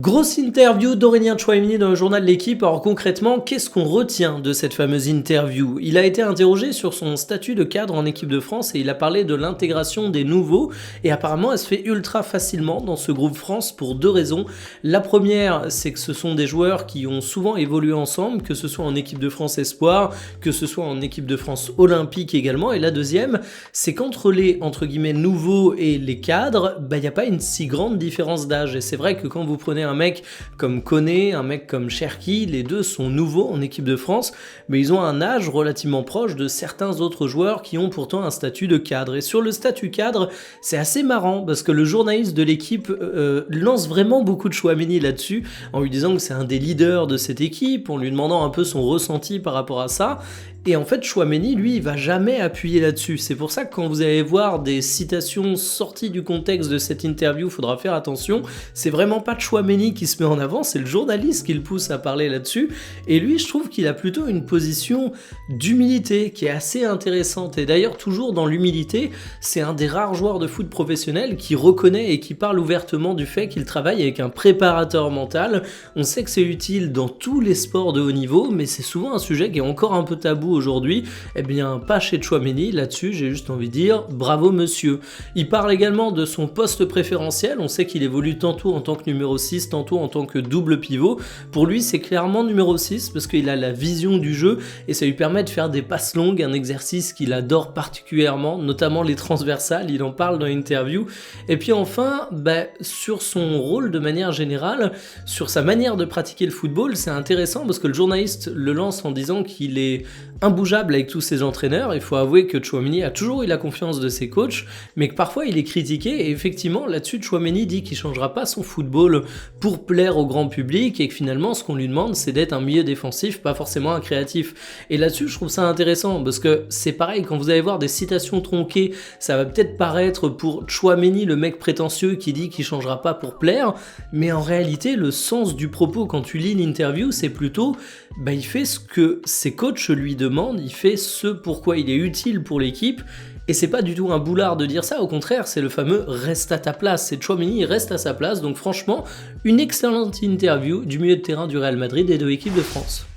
Grosse interview d'Aurélien Tchouaméni dans le journal de l'équipe. Alors concrètement, qu'est-ce qu'on retient de cette fameuse interview? Il a été interrogé sur son statut de cadre en équipe de France et il a parlé de l'intégration des nouveaux. Et apparemment, elle se fait ultra facilement dans ce groupe France pour deux raisons. La première, c'est que ce sont des joueurs qui ont souvent évolué ensemble, que ce soit en équipe de France Espoir, que ce soit en équipe de France Olympique également. Et la deuxième, c'est qu'entre les, entre guillemets, nouveaux et les cadres, il n'y a pas une si grande différence d'âge. Et c'est vrai que quand vous prenez un mec comme Koné, un mec comme Cherki, les deux sont nouveaux en équipe de France, mais ils ont un âge relativement proche de certains autres joueurs qui ont pourtant un statut de cadre. Et sur le statut cadre, c'est assez marrant parce que le journaliste de l'équipe lance vraiment beaucoup de Tchouaméni là-dessus, en lui disant que c'est un des leaders de cette équipe, en lui demandant un peu son ressenti par rapport à ça. Et en fait, Tchouaméni, lui, il va jamais appuyer là-dessus. C'est pour ça que quand vous allez voir des citations sorties du contexte de cette interview, il faudra faire attention. C'est vraiment pas Tchouaméni qui se met en avant, c'est le journaliste qui le pousse à parler là-dessus. Et lui, je trouve qu'il a plutôt une position d'humilité qui est assez intéressante. Et d'ailleurs, toujours dans l'humilité, c'est un des rares joueurs de foot professionnel qui reconnaît et qui parle ouvertement du fait qu'il travaille avec un préparateur mental. On sait que c'est utile dans tous les sports de haut niveau, mais c'est souvent un sujet qui est encore un peu tabou aujourd'hui. Eh bien, pas chez Tchouaméni. Là-dessus, j'ai juste envie de dire bravo monsieur. Il parle également de son poste préférentiel. On sait qu'il évolue tantôt en tant que numéro 6, tantôt en tant que double pivot. Pour lui, c'est clairement numéro 6 parce qu'il a la vision du jeu et ça lui permet de faire des passes longues, un exercice qu'il adore particulièrement, notamment les transversales. Il en parle dans l'interview. Et puis enfin, sur son rôle de manière générale, sur sa manière de pratiquer le football, c'est intéressant parce que le journaliste le lance en disant qu'il est imbougeable avec tous ses entraîneurs. Il faut avouer que Tchouaméni a toujours eu la confiance de ses coachs, mais que parfois il est critiqué. Et effectivement, là-dessus, Tchouaméni dit qu'il ne changera pas son football pour plaire au grand public et que finalement, ce qu'on lui demande, c'est d'être un milieu défensif, pas forcément un créatif. Et là-dessus, je trouve ça intéressant parce que c'est pareil, quand vous allez voir des citations tronquées, ça va peut-être paraître pour Tchouaméni, le mec prétentieux qui dit qu'il ne changera pas pour plaire, mais en réalité, le sens du propos quand tu lis l'interview, c'est plutôt il fait ce que ses coachs lui demandent, il fait ce pourquoi il est utile pour l'équipe. Et c'est pas du tout un boulard de dire ça, au contraire, c'est le fameux reste à ta place. C'est Tchouaméni, il reste à sa place. Donc franchement, une excellente interview du milieu de terrain du Real Madrid et de l'équipe de France.